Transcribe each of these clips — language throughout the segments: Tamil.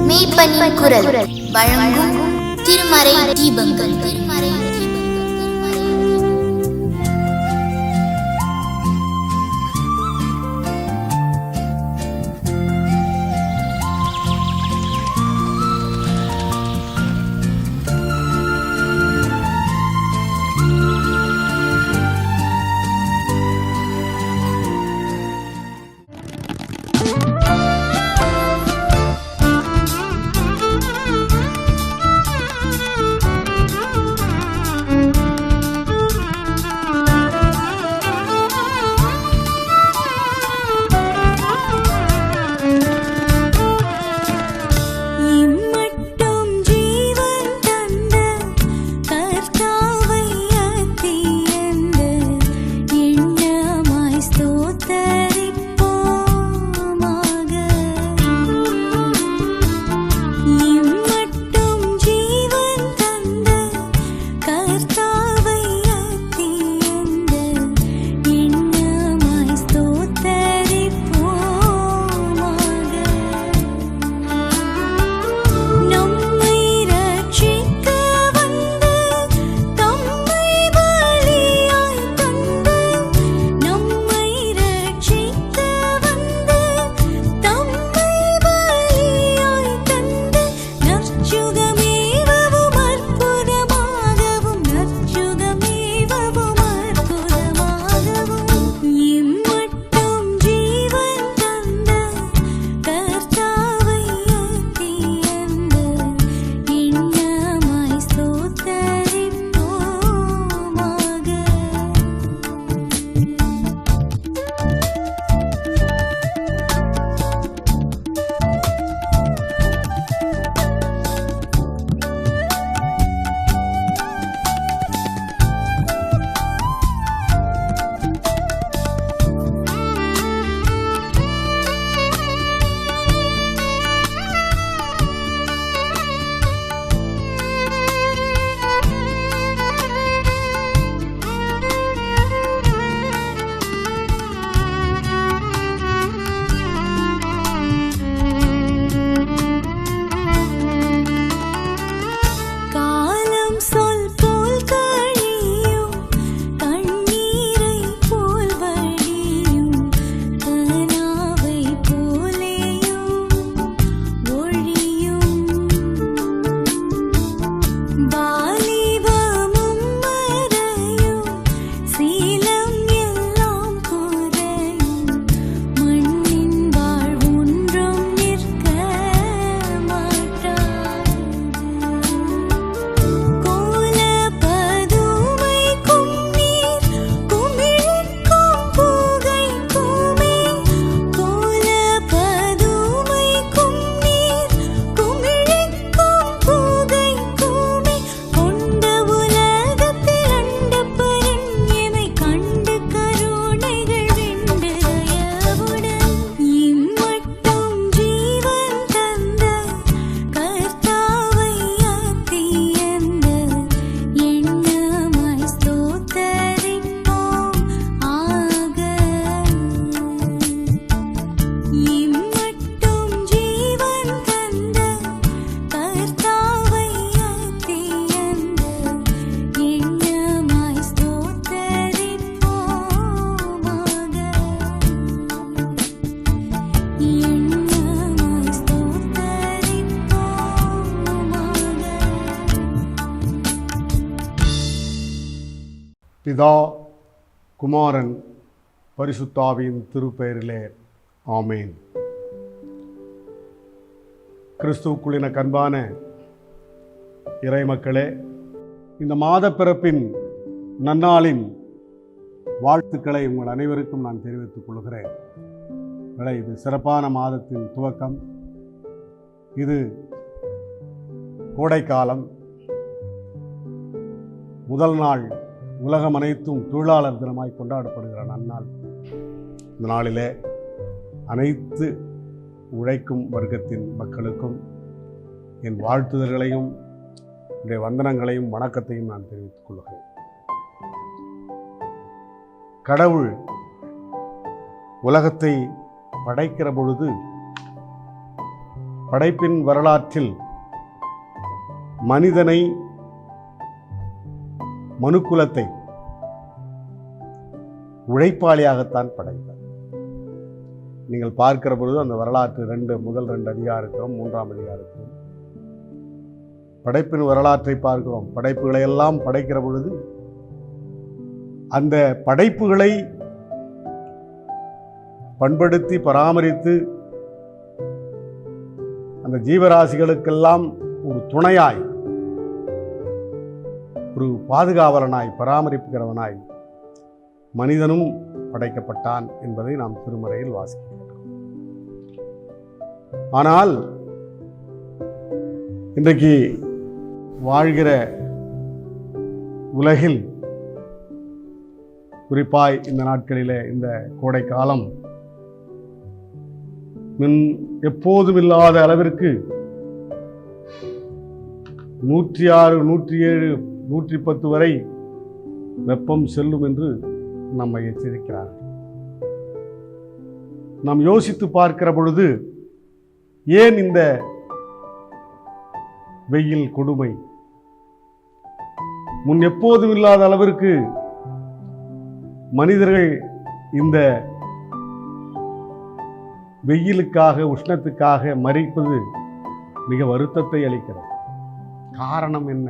மெய்ப்பனின் குரல் வழங்கும் திருமறை தீபங்கள். பிதா குமாரன் பரிசுத்தாவியின் திருப்பெயரிலே ஆமேன். கிறிஸ்துவுக்குள்ளின கண்பான இறைமக்களே, இந்த மாத பிறப்பின் நன்னாளின் வாழ்த்துக்களை உங்கள் அனைவருக்கும் நான் தெரிவித்துக் கொள்கிறேன். இது சிறப்பான மாதத்தின் துவக்கம். இது கோடைக்காலம். முதல் நாள் உலகம் அனைத்தும் தொழிலாளர் தினமாய் கொண்டாடப்படுகிற நன்னாள். இந்த நாளிலே அனைத்து உழைக்கும் வர்க்கத்தின் மக்களுக்கும் என் வாழ்த்துதல்களையும் என்னுடைய வந்தனங்களையும் வணக்கத்தையும் நான் தெரிவித்துக் கொள்கிறேன். கடவுள் உலகத்தை படைக்கிற பொழுது படைப்பின் வரலாற்றில் மனிதனை, மனுக்குலத்தை உழைப்பாளியாகத்தான் படைத்தார். நீங்கள் பார்க்கிற பொழுது அந்த வரலாற்று முதல் 2 அதிகாரத்திலும் 3ஆம் அதிகாரத்திலும் படைப்பின் வரலாற்றை பார்க்கிறோம். படைப்புகளை எல்லாம் படைக்கிற பொழுது அந்த படைப்புகளை பண்படுத்தி பராமரித்து அந்த ஜீவராசிகளுக்கெல்லாம் ஒரு துணையாய், ஒரு பாதுகாவலனாய், பராமரிப்புகிறவனாய் மனிதனும் படைக்கப்பட்டான் என்பதை நாம் திருமறையில் வாசிக்கிறோம். ஆனால் இன்றைக்கு வாழ்கிற உலகில், குறிப்பாய் இந்த நாட்களிலே, இந்த கோடை காலம் எப்போதும் இல்லாத அளவிற்கு 106, 107, 110 வரை வெப்பம் செல்லும் என்று நம்மை எச்சரிக்கிறார்கள். நாம் யோசித்து பார்க்கிற பொழுது ஏன் இந்த வெயில் கொடுமை? முன் எப்போதும் இல்லாத அளவிற்கு மனிதர்கள் இந்த வெயிலுக்காக, உஷ்ணத்துக்காக மரிப்பது மிக வருத்தத்தை அளிக்கிறது. காரணம் என்ன?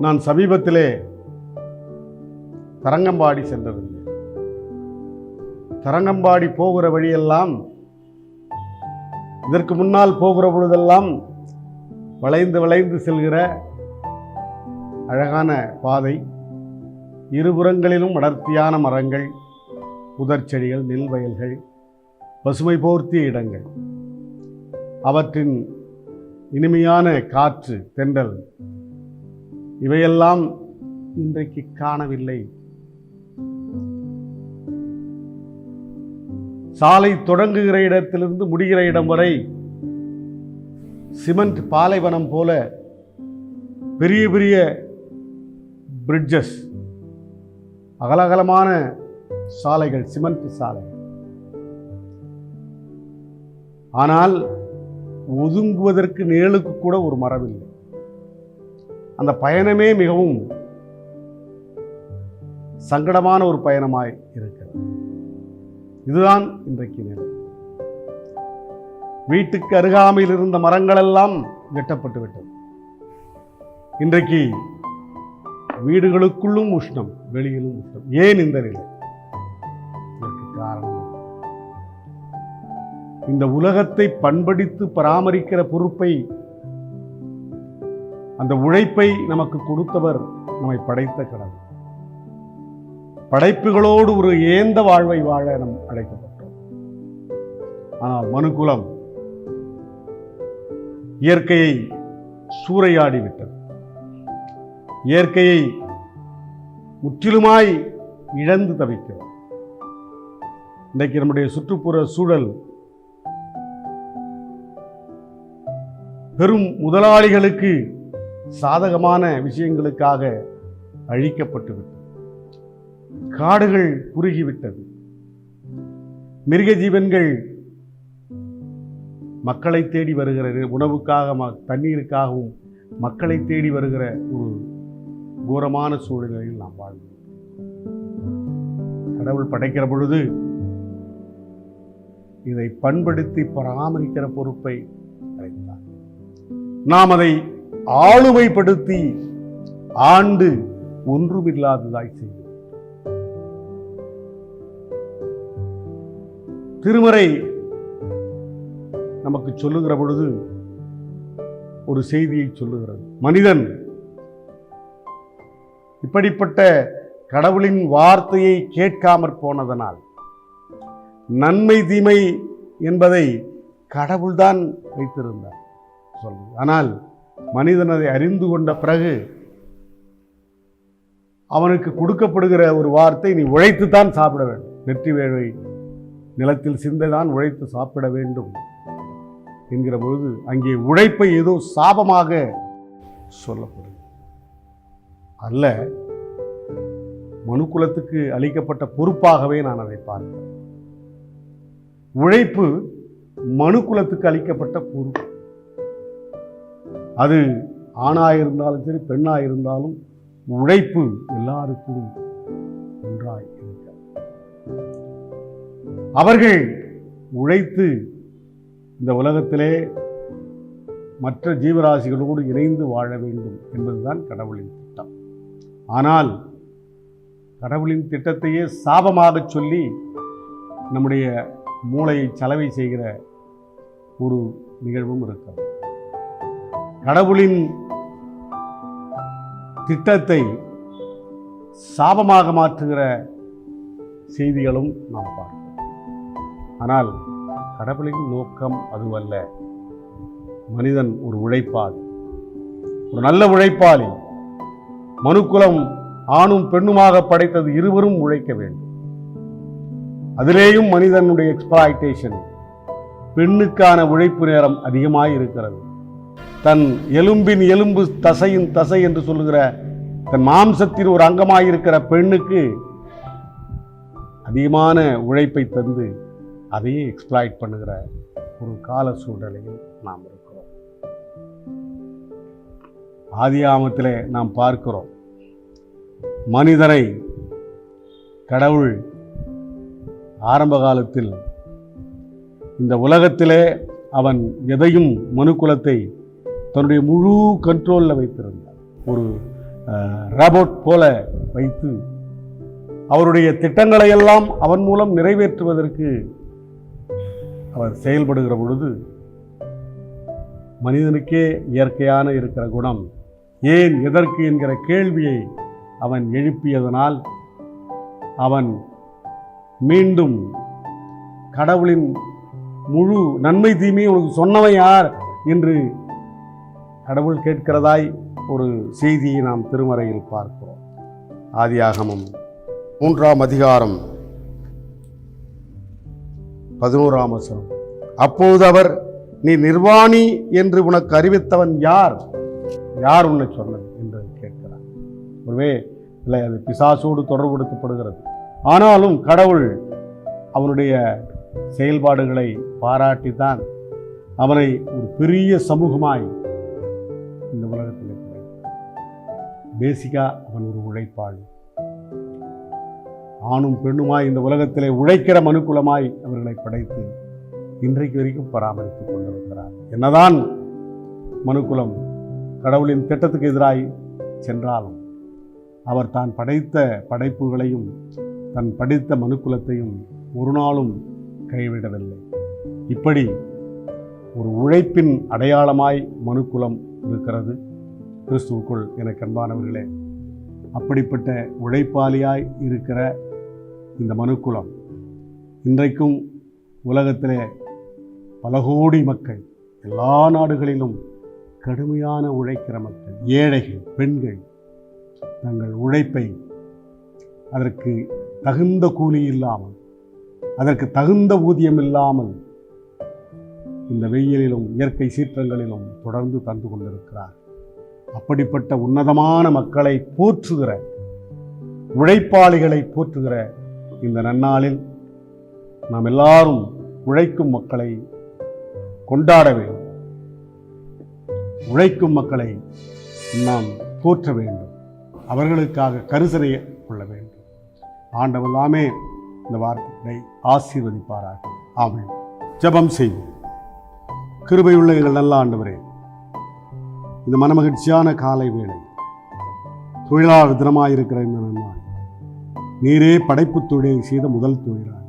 நான் சமீபத்திலே தரங்கம்பாடி சென்றிருந்தேன். தரங்கம்பாடி போகிற வழியெல்லாம், இதற்கு முன்னால் போகிற பொழுதெல்லாம் வளைந்து வளைந்து செல்கிற அழகான பாதை, இருபுறங்களிலும் அடர்த்தியான மரங்கள், புதர் செடிகள், நெல் வயல்கள், பசுமை போர்த்திய இடங்கள், அவற்றின் இனிமையான காற்று, தென்றல், இவையெல்லாம் இன்றைக்கு காணவில்லை. சாலை தொடங்குகிற இடத்திலிருந்து முடிகிற இடம் வரை சிமெண்ட் பாலைவனம் போல பெரிய பெரிய பிரிட்ஜஸ், அகலகலமான சாலைகள், சிமெண்ட் சாலை. ஆனால் ஒதுங்குவதற்கு நிழலுக்கு கூட ஒரு மரம் இல்லை. அந்த பயணமே மிகவும் சங்கடமான ஒரு பயணமாய் இருக்கிறது. இதுதான் இன்றைக்கு நிலை. வீட்டுக்கு அருகாமையில் இருந்த மரங்கள் எல்லாம் வெட்டப்பட்டு விட்டது. இன்றைக்கு வீடுகளுக்குள்ளும் உஷ்ணம், வெளியிலும் உஷ்ணம். ஏன் இந்த நிலை? இதற்கு காரணம் இந்த உலகத்தை பண்படுத்தி பராமரிக்கிற பொறுப்பை, அந்த உழைப்பை நமக்கு கொடுத்தவர் நம்மை படைத்த கடவுள். படைப்புகளோடு ஒரு ஏந்த வாழ்வை வாழ நாம் அழைக்கப்பட்டோம். ஆனால் மனுக்குலம் இயற்கையை சூறையாடிவிட்டது. இயற்கையை முற்றிலுமாய் இழந்து தவிக்கிறோம். இன்றைக்கு நம்முடைய சுற்றுப்புற சூழல் பெரும் முதலாளிகளுக்கு சாதகமான விஷயங்களுக்காக அழிக்கப்பட்டு விட்டது. காடுகள் குறுகிவிட்டது. மிருக ஜீவன்கள் மக்களை தேடி வருகிற உணவுக்காக, தண்ணீருக்காகவும் மக்களை தேடி வருகிற ஒரு கோரமான சூழ்நிலையில் நாம் வாழ்கிறோம். கடவுள் படைக்கிற பொழுது இதை பண்படுத்தி பராமரிக்கிற பொறுப்பை அளித்தார். நாம் அதை ஆளுமைப்படுத்தி ஆண்டு ஒன்றுமில்லாததாய் செய்தோம். திருமறை நமக்கு சொல்லுகிற பொழுது ஒரு செய்தியை சொல்லுகிறது. மனிதன் இப்படிப்பட்ட கடவுளின் வார்த்தையை கேட்காமற் போனதனால், நன்மை தீமை என்பதை கடவுள்தான் வைத்திருந்தார் சொல்லு. ஆனால் மனிதன் அதை அறிந்து கொண்ட பிறகு அவனுக்கு கொடுக்கப்படுகிற ஒரு வார்த்தை, நீ உழைத்துத்தான் சாப்பிட வேண்டும், வெற்றி வேலை நிலத்தில் சிந்தைதான் உழைத்து சாப்பிட வேண்டும் என்கிற பொழுது அங்கே உழைப்பை ஏதோ சாபமாக சொல்லப்படும். அல்ல, மனுக்குலத்துக்கு அளிக்கப்பட்ட பொறுப்பாகவே நான் அதை பார்க்கிறேன். உழைப்பு மனுக்குலத்துக்கு அளிக்கப்பட்ட பொறுப்பு. அது ஆணாயிருந்தாலும் சரி, பெண்ணாயிருந்தாலும் உழைப்பு எல்லாருக்கும் ஒன்றாய் இருக்க, அவர்கள் உழைத்து இந்த உலகத்திலே மற்ற ஜீவராசிகளோடு இணைந்து வாழ வேண்டும் என்பதுதான் கடவுளின் திட்டம். ஆனால் கடவுளின் திட்டத்தையே சாபமாக சொல்லி நம்முடைய மூளையை சலவை செய்கிற ஒரு நிகழ்வும் இருக்கிறது. கடவுளின் திட்டத்தை சாபமாக மாற்றுகிற செய்திகளும் நாம் பார்க்கிறோம். ஆனால் கடவுளின் நோக்கம் அதுவல்ல. மனிதன் ஒரு உழைப்பாளி, ஒரு நல்ல உழைப்பாளி. மனுக்குலம் ஆணும் பெண்ணுமாக படைத்தது இருவரும் உழைக்க வேண்டும். அதிலேயும் மனிதனுடைய எக்ஸ்பிளாய்டேஷன், பெண்ணுக்கான உழைப்பு நேரம் அதிகமாக இருக்கிறது. தன் எலும்பின் எலும்பு தசையின் தசை என்று சொல்லுகிற தன் மாம்சத்தின் ஒரு அங்கமாயிருக்கிற பெண்ணுக்கு அதிகமான உழைப்பை தந்து அதையே எக்ஸ்பிளாய்ட் பண்ணுகிற ஒரு கால சூழ்நிலையில் நாம் இருக்கிறோம். ஆதியாகமத்திலே நாம் பார்க்கிறோம், மனிதனை கடவுள் ஆரம்ப காலத்தில் இந்த உலகத்திலே அவன் எதையும் மனுக்குலத்தை தன்னுடைய முழு கண்ட்ரோலில் வைத்திருந்தார். ஒரு ரோபோட் போல வைத்து அவருடைய திட்டங்களை எல்லாம் அவன் மூலம் நிறைவேற்றுவதற்கு அவர் செயல்படுகிற பொழுது மனிதனுக்கே இயற்கையான இருக்கிற குணம் ஏன் எதற்கு என்கிற கேள்வியை அவன் எழுப்பியதனால் அவன் மீண்டும் கடவுளின் முழு நன்மை தீமையை உனக்கு சொன்னவன் யார் என்று கடவுள் கேட்கிறதாய் ஒரு செய்தியை நாம் திருமறையில் பார்க்கிறோம். ஆதியாகமம் 3ஆம் அதிகாரம் 11ஆம் வசனம். அப்போது அவர், நீ நிர்வாணி என்று உனக்கு அறிவித்தவன் யார்? யார் உன்னை சொன்னது என்று கேட்கிறார். ஒருவே இல்லை, அது பிசாசோடு தொடர்புபடுத்தப்படுகிறது. ஆனாலும் கடவுள் அவனுடைய செயல்பாடுகளை பாராட்டித்தான் அவனை ஒரு பெரிய சமூகமாய் இந்த உலகத்தில் பேசிக்கா அவன் ஒரு உழைப்பாளி. ஆணும் பெண்ணுமாய் இந்த உலகத்திலே உழைக்கிற மனுக்குலமாய் அவர்களை படைத்து இன்றைக்கு வரைக்கும் பராமரித்துக் கொண்டிருக்கிறார். என்னதான் மனுக்குலம் கடவுளின் திட்டத்துக்கு எதிராய் சென்றாலும் அவர் தான் படைத்த படைப்புகளையும் தன் படித்த மனுக்குலத்தையும் ஒரு நாளும் கைவிடவில்லை. இப்படி ஒரு உழைப்பின் அடையாளமாய் மனுக்குலம் இருக்கிறது கிறிஸ்துவுக்குள். எனக்கு அன்பானவர்களே, அப்படிப்பட்ட உழைப்பாளியாய் இருக்கிற இந்த மனுக்குலம் இன்றைக்கும் உலகத்திலே பல கோடி மக்கள், எல்லா நாடுகளிலும் கடுமையான உழைக்கிற மக்கள், ஏழைகள், பெண்கள் தங்கள் உழைப்பை அதற்கு தகுந்த கூலி இல்லாமல், அதற்கு தகுந்த ஊதியம் இல்லாமல் இந்த வெயிலிலும் இயற்கை சீற்றங்களிலும் தொடர்ந்து தந்து கொண்டிருக்கிறார். அப்படிப்பட்ட உன்னதமான மக்களை போற்றுகிற, உழைப்பாளிகளை போற்றுகிற இந்த நன்னாளில் நாம் எல்லாரும் உழைக்கும் மக்களை கொண்டாட வேண்டும். உழைக்கும் மக்களை நாம் போற்ற வேண்டும். அவர்களுக்காக கரிசனை கொள்ள வேண்டும். ஆண்டவர் தாமே இந்த வார்த்தைகளை ஆசீர்வதிப்பாராக. ஆமென். ஜெபம் செய்வோம். கிருபையுள்ள எங்கள் நல்ல ஆண்டவரே, இந்த மனமகிழ்ச்சியான காலை வேளை, தொழிலாளர் தினமாயிருக்கிற இந்த நன்னாள், நீரே படைப்பு தொழிலை செய்த முதல் தொழிலாளி.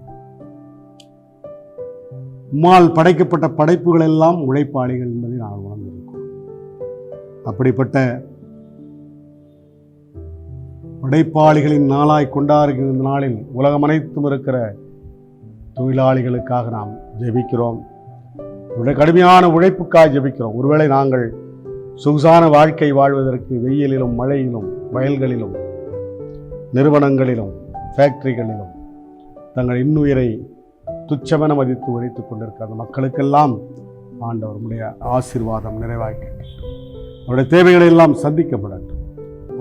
உம்மால் படைக்கப்பட்ட படைப்புகள் எல்லாம் உழைப்பாளிகள் என்பதை நான் உணர்ந்திருக்கிறோம். அப்படிப்பட்ட படைப்பாளிகளின் நாளாய் கொண்டாடுகிற இந்த நாளில் உலகம் அனைத்தும் இருக்கிற தொழிலாளிகளுக்காக நாம் ஜெபிக்கிறோம். கடுமையான உழைப்புக்காக ஜெபிக்கிறோம். ஒருவேளை நாங்கள் சொகுசான வாழ்க்கை வாழ்வதற்கு வெயிலிலும் மழையிலும் வயல்களிலும் நிறுவனங்களிலும் ஃபேக்டரிகளிலும் தங்கள் இன்னுயிரை துச்சமென மதித்து உழைத்துக் கொண்டிருக்கிற அந்த மக்களுக்கெல்லாம் ஆண்டவர் உம்முடைய ஆசீர்வாதம் நிறைவாக்கட்டும். அவருடைய தேவைகளை எல்லாம் சந்திக்கப்படட்டும்.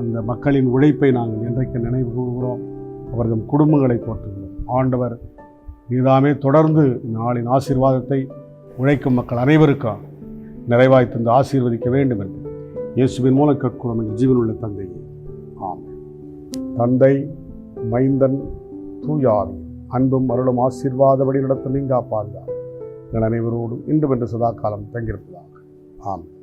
அந்த மக்களின் உழைப்பை நாங்கள் இன்றைக்கு நினைவு கூறுகிறோம். அவர்கள் குடும்பங்களை போற்றுகிறோம். ஆண்டவர் நீதாமே தொடர்ந்து இந்த நாளின் ஆசீர்வாதத்தை உழைக்கும் மக்கள் அனைவருக்கும் நிறைவாய் தந்து ஆசீர்வதிக்க வேண்டும் என்று இயேசுவின் மூலம் கேட்கிறோம் எங்கள் ஜீவனுள்ள தந்தையே. ஆமென். தந்தை, மைந்தன், தூயாவி அன்பும் அருளும் ஆசீர்வாதபடி நடத்த நீங்கா பாதுகாப்பு எங்கள் அனைவரோடும் இன்று வென்று சதா காலம் தங்கியிருப்பதாக. ஆமென்.